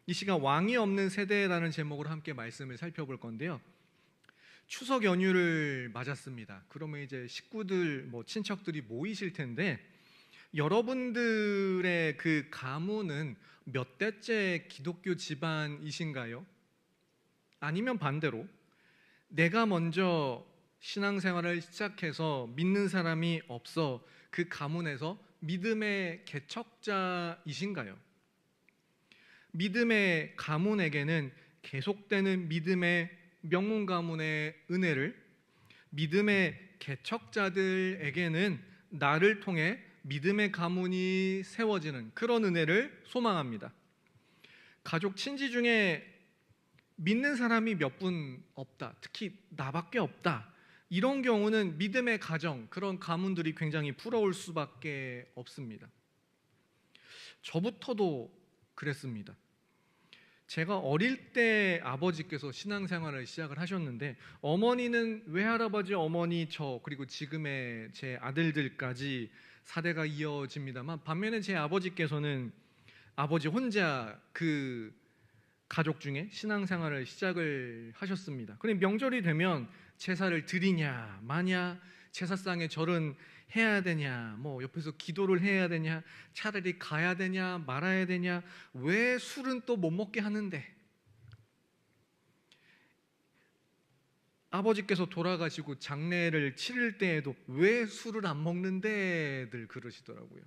이 시간 왕이 없는 세대라는 제목으로 함께 말씀을 살펴볼 건데요. 추석 연휴를 맞았습니다. 그러면 이제 식구들, 친척들이 모이실 텐데 여러분들의 그 가문은 몇 대째 기독교 집안이신가요? 아니면 반대로 내가 먼저 신앙생활을 시작해서 믿는 사람이 없어 그 가문에서 믿음의 개척자이신가요? 믿음의 가문에게는 계속되는 믿음의 명문 가문의 은혜를, 믿음의 개척자들에게는 나를 통해 믿음의 가문이 세워지는 그런 은혜를 소망합니다. 가족 친지 중에 믿는 사람이 몇 분 없다, 특히 나밖에 없다, 이런 경우는 믿음의 가정, 그런 가문들이 굉장히 부러울 수밖에 없습니다. 저부터도 그랬습니다. 제가 어릴 때 아버지께서 신앙생활을 시작을 하셨는데 어머니는 외할아버지, 어머니, 저 그리고 지금의 제 아들들까지 4대가 이어집니다만, 반면에 제 아버지께서는 아버지 혼자 그 가족 중에 신앙생활을 시작을 하셨습니다. 그럼 명절이 되면 제사를 드리냐 마냐, 제사상에 절은 해야 되냐, 옆에서 기도를 해야 되냐, 차라리 가야 되냐 말아야 되냐, 왜 술은 또 못 먹게 하는데, 아버지께서 돌아가시고 장례를 치를 때에도 왜 술을 안 먹는데 늘 그러시더라고요.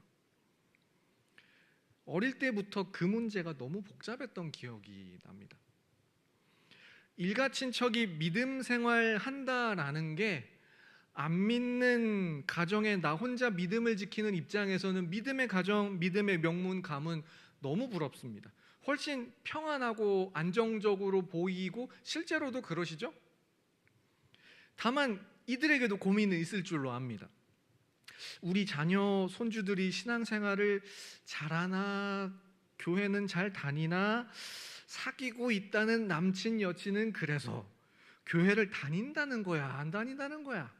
어릴 때부터 그 문제가 너무 복잡했던 기억이 납니다. 일가 친척이 믿음 생활 한다라는 게 안 믿는 가정에 나 혼자 믿음을 지키는 입장에서는 믿음의 가정, 믿음의 명문 가문 너무 부럽습니다. 훨씬 평안하고 안정적으로 보이고 실제로도 그러시죠? 다만 이들에게도 고민이 있을 줄로 압니다. 우리 자녀, 손주들이 신앙생활을 잘하나, 교회는 잘 다니나, 사귀고 있다는 남친, 여친은 그래서 교회를 다닌다는 거야, 안 다닌다는 거야?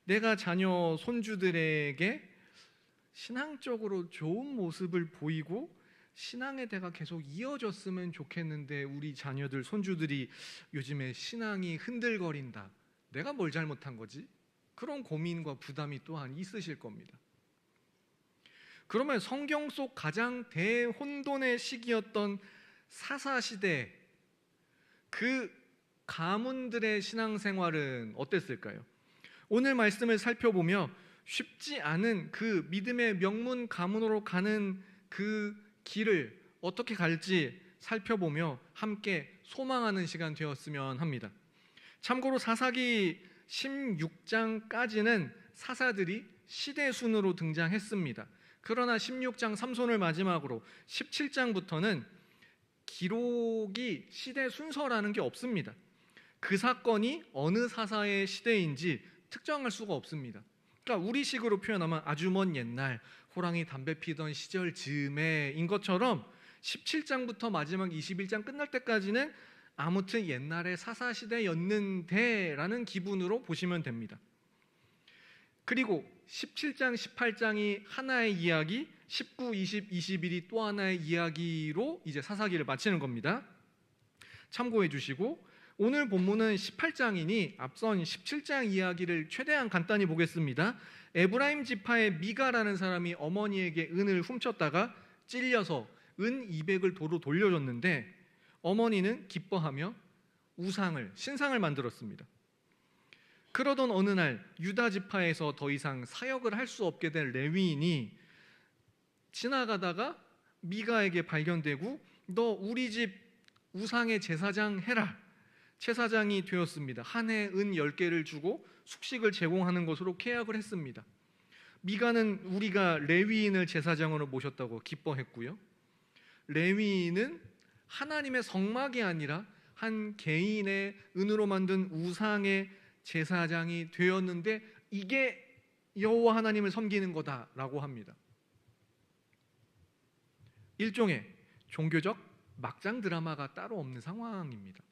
내가 자녀, 손주들에게 신앙적으로 좋은 모습을 보이고 신앙의 대가 계속 이어졌으면 좋겠는데 우리 자녀들, 손주들이 요즘에 신앙이 흔들거린다, 내가 뭘 잘못한 거지? 그런 고민과 부담이 또한 있으실 겁니다. 그러면 성경 속 가장 대혼돈의 시기였던 사사시대, 그 가문들의 신앙생활은 어땠을까요? 오늘 말씀을 살펴보며 쉽지 않은 그 믿음의 명문 가문으로 가는 그 길을 어떻게 갈지 살펴보며 함께 소망하는 시간 되었으면 합니다. 참고로 사사기 16장까지는 사사들이 시대순으로 등장했습니다. 그러나 16장 삼손을 마지막으로 17장부터는 기록이 시대 순서라는 게 없습니다. 그 사건이 어느 사사의 시대인지 특정할 수가 없습니다. 그러니까 우리식으로 표현하면 아주 먼 옛날, 호랑이 담배 피던 시절 즈음에인 것처럼 17장부터 마지막 21장 끝날 때까지는 아무튼 옛날의 사사시대였는데 라는 기분으로 보시면 됩니다. 그리고 17장, 18장이 하나의 이야기, 19, 20, 21이 또 하나의 이야기로 이제 사사기를 마치는 겁니다. 참고해 주시고, 오늘 본문은 18장이니 앞선 17장 이야기를 최대한 간단히 보겠습니다. 에브라임 지파의 미가라는 사람이 어머니에게 은을 훔쳤다가 찔려서 은 200을 도로 돌려줬는데 어머니는 기뻐하며 신상을 만들었습니다. 그러던 어느 날 유다 지파에서 더 이상 사역을 할 수 없게 된 레위인이 지나가다가 미가에게 발견되고 너 우리 집 우상의 제사장 해라. 제사장이 되었습니다. 한 해 은 10개를 주고 숙식을 제공하는 것으로 계약을 했습니다. 미가는 우리가 레위인을 제사장으로 모셨다고 기뻐했고요. 레위인은 하나님의 성막이 아니라 한 개인의 은으로 만든 우상의 제사장이 되었는데 이게 여호와 하나님을 섬기는 거다라고 합니다. 일종의 종교적 막장 드라마가 따로 없는 상황입니다.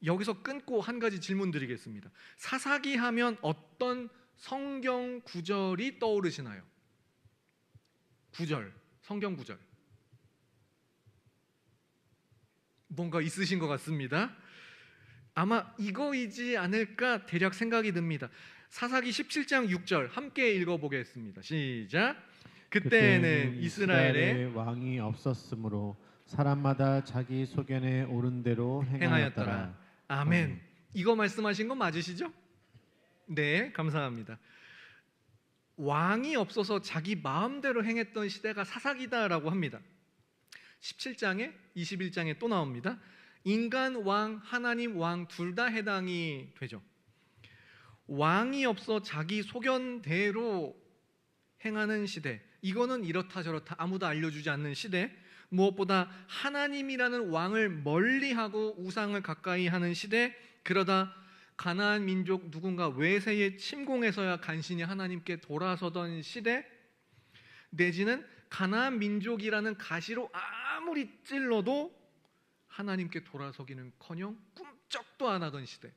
여기서 끊고 한 가지 질문 드리겠습니다. 사사기 하면 어떤 성경 구절이 떠오르시나요? 구절, 성경 구절. 뭔가 있으신 것 같습니다. 아마 이거이지 않을까 대략 생각이 듭니다. 사사기 17장 6절 함께 읽어보겠습니다. 시작. 그때는 이스라엘에 왕이 없었으므로 사람마다 자기 소견에 오른 대로 행하였더라. 아멘. 이거 말씀하신 거 맞으시죠? 네, 감사합니다. 왕이 없어서 자기 마음대로 행했던 시대가 사사기다라고 합니다. 17장에 21장에 또 나옵니다. 인간 왕, 하나님 왕 둘 다 해당이 되죠. 왕이 없어 자기 소견대로 행하는 시대, 이거는 이렇다 저렇다 아무도 알려주지 않는 시대, 무엇보다 하나님이라는 왕을 멀리하고 우상을 가까이 하는 시대, 그러다 가나안 민족 누군가 외세에 침공해서야 간신히 하나님께 돌아서던 시대, 내지는 가나안 민족이라는 가시로 아무리 찔러도 하나님께 돌아서기는커녕 꿈쩍도 안 하던 시대.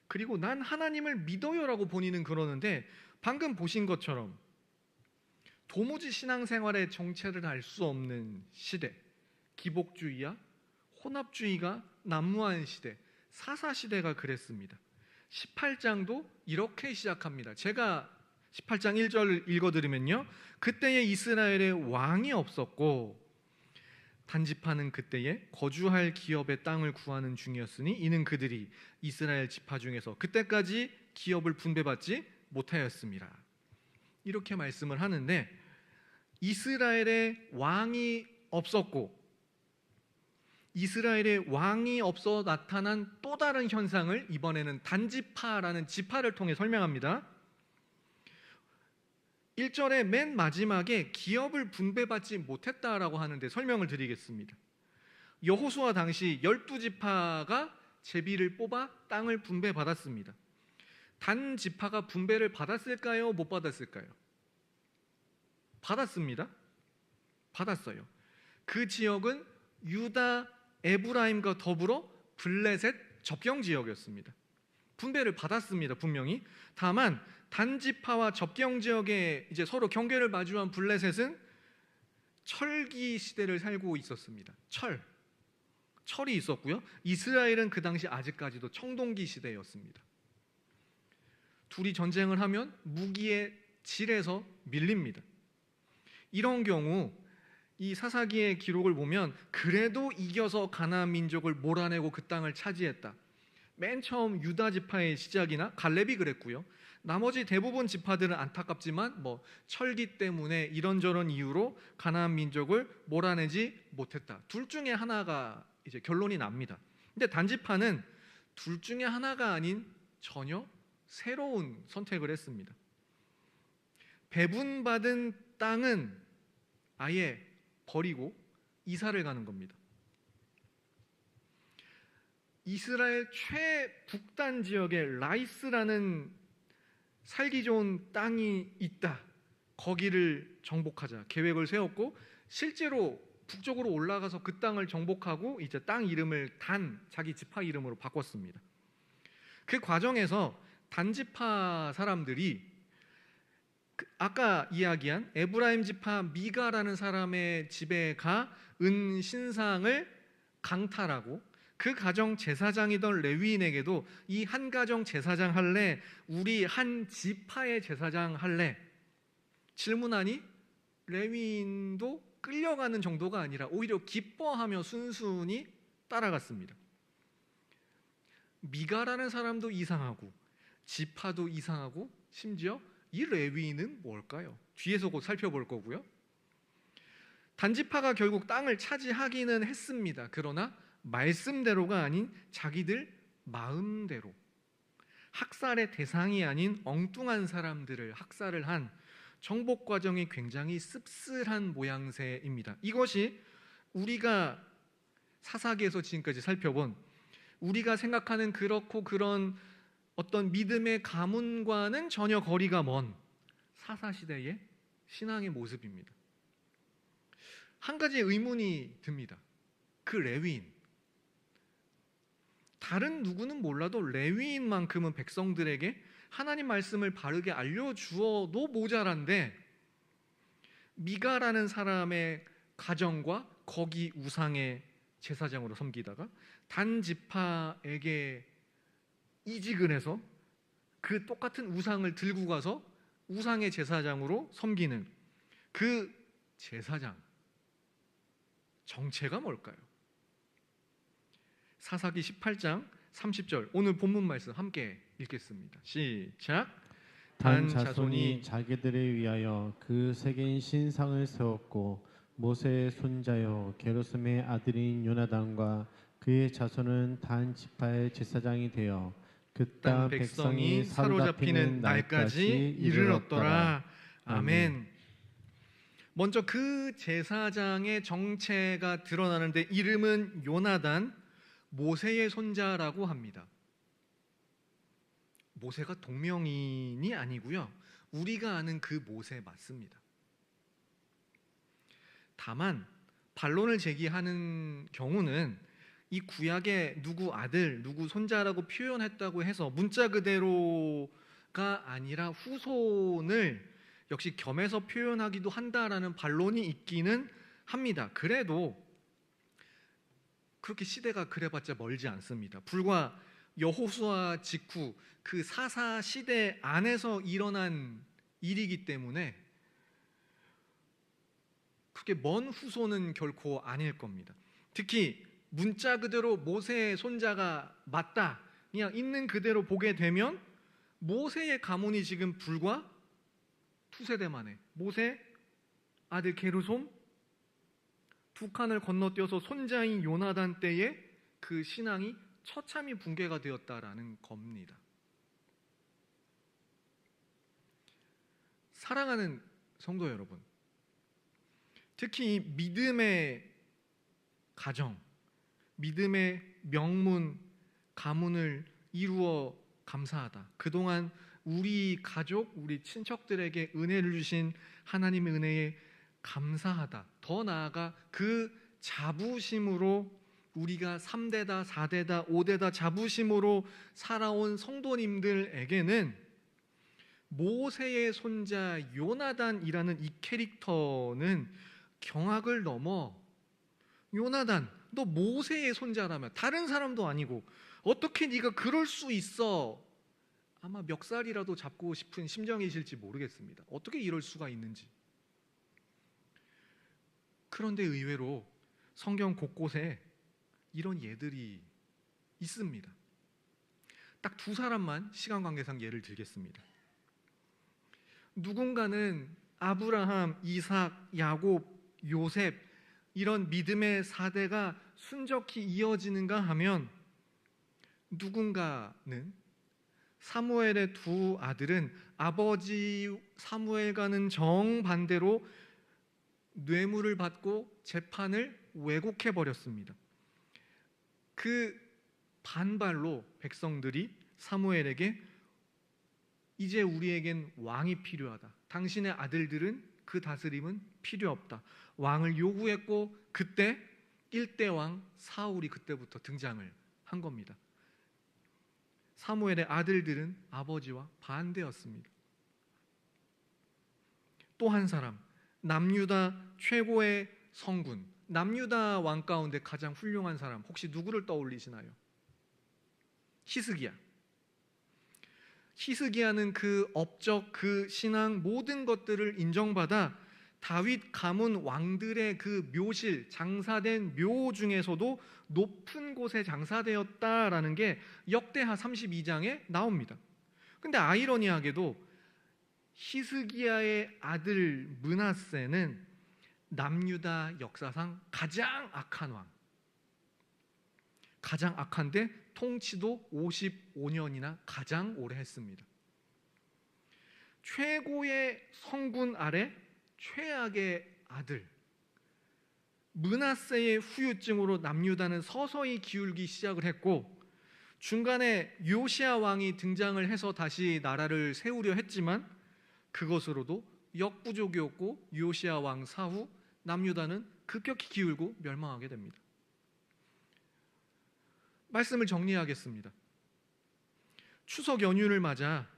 그리고 난 하나님을 믿어요라고 본인은 그러는데 방금 보신 것처럼 도무지 신앙생활의 정체를 알 수 없는 시대, 기복주의와 혼합주의가 난무한 시대, 사사시대가 그랬습니다. 18장도 이렇게 시작합니다. 제가 18장 1절 읽어드리면요, 그때에 이스라엘에 왕이 없었고 단지파는 그때에 거주할 기업의 땅을 구하는 중이었으니 이는 그들이 이스라엘 지파 중에서 그때까지 기업을 분배받지 못하였습니다. 이렇게 말씀을 하는데 이스라엘에 왕이 없었고 이스라엘에 왕이 없어 나타난 또 다른 현상을 이번에는 단지파라는 지파를 통해 설명합니다. 1절의 맨 마지막에 기업을 분배받지 못했다라고 하는데 설명을 드리겠습니다. 여호수아 당시 12지파가 제비를 뽑아 땅을 분배받았습니다. 단 지파가 분배를 받았을까요? 못 받았을까요? 받았습니다. 받았어요. 그 지역은 유다, 에브라임과 더불어 블레셋 접경 지역이었습니다. 분배를 받았습니다. 분명히. 다만 단지파와 접경 지역에 이제 서로 경계를 마주한 블레셋은 철기 시대를 살고 있었습니다. 철이 있었고요. 이스라엘은 그 당시 아직까지도 청동기 시대였습니다. 둘이 전쟁을 하면 무기의 질에서 밀립니다. 이런 경우 이 사사기의 기록을 보면 그래도 이겨서 가나안 민족을 몰아내고 그 땅을 차지했다. 맨 처음 유다 지파의 시작이나 갈렙이 그랬고요. 나머지 대부분 지파들은 안타깝지만 철기 때문에 이런저런 이유로 가나안 민족을 몰아내지 못했다. 둘 중에 하나가 이제 결론이 납니다. 근데 단지파는 둘 중에 하나가 아닌 전혀 새로운 선택을 했습니다. 배분받은 땅은 아예 버리고 이사를 가는 겁니다. 이스라엘 최북단 지역에 라이스라는 살기 좋은 땅이 있다. 거기를 정복하자 계획을 세웠고 실제로 북쪽으로 올라가서 그 땅을 정복하고 이제 땅 이름을 자기 지파 이름으로 바꿨습니다. 그 과정에서 단지파 사람들이 아까 이야기한 에브라임 지파 미가라는 사람의 집에 가 은 신상을 강탈하고 그 가정 제사장이던 레위인에게도 이 한 가정 제사장 할래? 우리 한 지파의 제사장 할래? 질문하니 레위인도 끌려가는 정도가 아니라 오히려 기뻐하며 순순히 따라갔습니다. 미가라는 사람도 이상하고 지파도 이상하고 심지어 이 레위인은 뭘까요? 뒤에서 곧 살펴볼 거고요. 단지파가 결국 땅을 차지하기는 했습니다. 그러나 말씀대로가 아닌 자기들 마음대로 학살의 대상이 아닌 엉뚱한 사람들을 학살을 한 정복 과정이 굉장히 씁쓸한 모양새입니다. 이것이 우리가 사사기에서 지금까지 살펴본 우리가 생각하는 그렇고 그런 어떤 믿음의 가문과는 전혀 거리가 먼 사사시대의 신앙의 모습입니다. 한 가지 의문이 듭니다. 그 레위인, 다른 누구는 몰라도 레위인만큼은 백성들에게 하나님 말씀을 바르게 알려주어도 모자란데 미가라는 사람의 가정과 거기 우상의 제사장으로 섬기다가 단 지파에게 이직을 해서 그 똑같은 우상을 들고 가서 우상의 제사장으로 섬기는 그 제사장 정체가 뭘까요? 사사기 18장 30절 오늘 본문 말씀 함께 읽겠습니다. 시작. 단 자손이 자기들을 위하여 그 세계인 신상을 세웠고 모세의 손자요 게르솜의 아들인 요나단과 그의 자손은 단 지파의 제사장이 되어 그 땅 백성이 사로잡히는 날까지 이르렀더라. 아멘. 먼저 그 제사장의 정체가 드러나는데 이름은 요나단, 모세의 손자라고 합니다. 모세가 동명이인이 아니고요. 우리가 아는 그 모세 맞습니다. 다만 반론을 제기하는 경우는 이 구약에 누구 아들, 누구 손자라고 표현했다고 해서 문자 그대로가 아니라 후손을 역시 겸해서 표현하기도 한다라는 반론이 있기는 합니다. 그래도 그렇게 시대가 그래봤자 멀지 않습니다. 불과 여호수아 직후 그 사사 시대 안에서 일어난 일이기 때문에 그렇게 먼 후손은 결코 아닐 겁니다. 특히 문자 그대로 모세의 손자가 맞다, 그냥 있는 그대로 보게 되면 모세의 가문이 지금 불과 두세대 만에 모세 아들 게르솜 두 칸을 건너뛰어서 손자인 요나단 때에 그 신앙이 처참히 붕괴가 되었다라는 겁니다. 사랑하는 성도 여러분, 특히 이 믿음의 가정, 믿음의 명문, 가문을 이루어 감사하다. 그동안 우리 가족, 우리 친척들에게 은혜를 주신 하나님의 은혜에 감사하다. 더 나아가 그 자부심으로 우리가 3대다, 4대다, 5대다 자부심으로 살아온 성도님들에게는 모세의 손자 요나단이라는 이 캐릭터는 경악을 넘어 요나단, 너 모세의 손자라며 다른 사람도 아니고 어떻게 네가 그럴 수 있어? 아마 멱살이라도 잡고 싶은 심정이실지 모르겠습니다. 어떻게 이럴 수가 있는지. 그런데 의외로 성경 곳곳에 이런 예들이 있습니다. 딱 두 사람만 시간 관계상 예를 들겠습니다. 누군가는 아브라함, 이삭, 야곱, 요셉 이런 믿음의 4대가 순적히 이어지는가 하면 누군가는 사무엘의 두 아들은 아버지 사무엘과는 정반대로 뇌물을 받고 재판을 왜곡해 버렸습니다. 그 반발로 백성들이 사무엘에게 이제 우리에겐 왕이 필요하다. 당신의 아들들은 그 다스림은 필요 없다. 왕을 요구했고 그때 1대 왕 사울이 그때부터 등장을 한 겁니다. 사무엘의 아들들은 아버지와 반대였습니다. 또 한 사람, 남유다 최고의 성군, 남유다 왕 가운데 가장 훌륭한 사람 혹시 누구를 떠올리시나요? 히스기야. 히스기야는 그 업적, 그 신앙 모든 것들을 인정받아 다윗 가문 왕들의 그 묘실, 장사된 묘 중에서도 높은 곳에 장사되었다라는 게 역대하 32장에 나옵니다. 근데 아이러니하게도 히스기야의 아들 므낫세는 남유다 역사상 가장 악한 왕, 가장 악한데 통치도 55년이나 가장 오래 했습니다. 최고의 성군 아래 최악의 아들 므낫세의 후유증으로 남유다는 서서히 기울기 시작을 했고 중간에 요시야 왕이 등장을 해서 다시 나라를 세우려 했지만 그것으로도 역부족이었고 요시야 왕 사후 남유다는 급격히 기울고 멸망하게 됩니다. 말씀을 정리하겠습니다. 추석 연휴를 맞아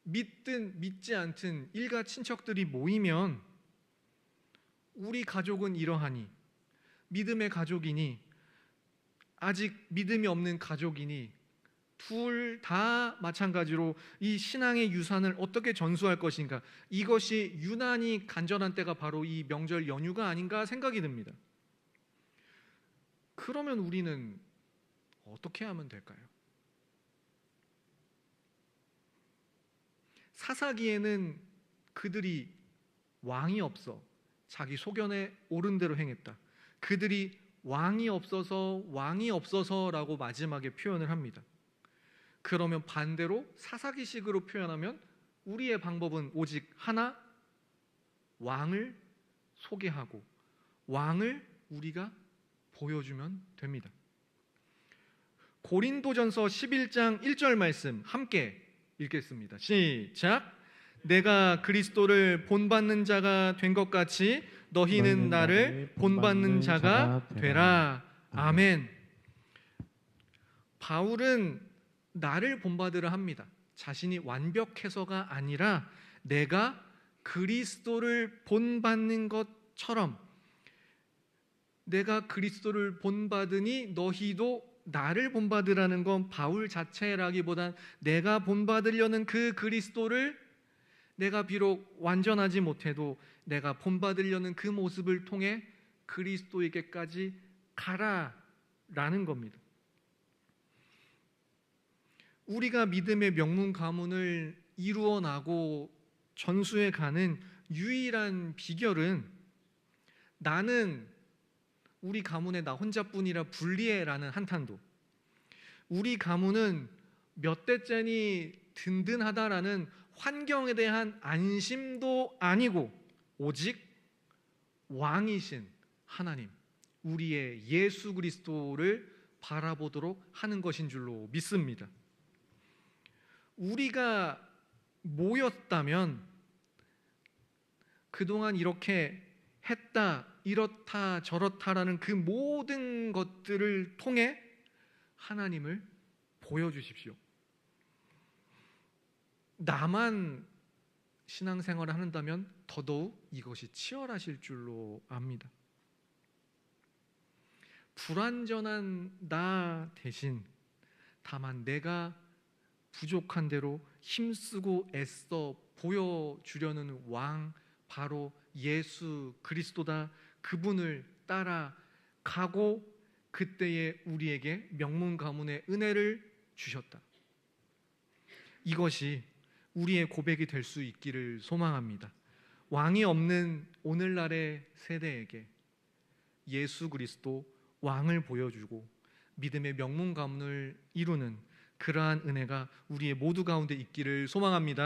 믿든 믿지 않든 일가 친척들이 모이면 우리 가족은 이러하니 믿음의 가족이니 아직 믿음이 없는 가족이니 둘 다 마찬가지로 이 신앙의 유산을 어떻게 전수할 것인가, 이것이 유난히 간절한 때가 바로 이 명절 연휴가 아닌가 생각이 듭니다. 그러면 우리는 어떻게 하면 될까요? 사사기에는 그들이 왕이 없어 자기 소견에 옳은 대로 행했다. 그들이 왕이 없어서라고 마지막에 표현을 합니다. 그러면 반대로 사사기식으로 표현하면 우리의 방법은 오직 하나, 왕을 소개하고 왕을 우리가 보여주면 됩니다. 고린도전서 11장 1절 말씀 함께 읽겠습니다. 시작. 내가 그리스도를 본받는 자가 된 것 같이 너희는 나를 본받는 자가 되라. 아멘. 바울은 나를 본받으라 합니다. 자신이 완벽해서가 아니라 내가 그리스도를 본받는 것처럼, 내가 그리스도를 본받으니 너희도 나를 본받으라는 건 바울 자체라기보단 내가 본받으려는 그 그리스도를 내가 비록 완전하지 못해도 내가 본받으려는 그 모습을 통해 그리스도에게까지 가라라는 겁니다. 우리가 믿음의 명문 가문을 이루어 나고 전수해 가는 유일한 비결은 나는 우리 가문에 나 혼자뿐이라 불리해라는 한탄도, 우리 가문은 몇 대째니 든든하다라는 환경에 대한 안심도 아니고 오직 왕이신 하나님, 우리의 예수 그리스도를 바라보도록 하는 것인 줄로 믿습니다. 우리가 모였다면 그동안 이렇게 했다, 이렇다, 저렇다라는 그 모든 것들을 통해 하나님을 보여주십시오. 나만 신앙생활을 한다면 더더욱 이것이 치열하실 줄로 압니다. 불완전한 나 대신 다만 내가 부족한 대로 힘쓰고 애써 보여주려는 왕, 바로 예수 그리스도다. 그분을 따라가고 그때에 우리에게 명문 가문의 은혜를 주셨다. 이것이 우리의 고백이 될 수 있기를 소망합니다. 왕이 없는 오늘날의 세대에게 예수 그리스도 왕을 보여주고 믿음의 명문 가문을 이루는 그러한 은혜가 우리의 모두 가운데 있기를 소망합니다.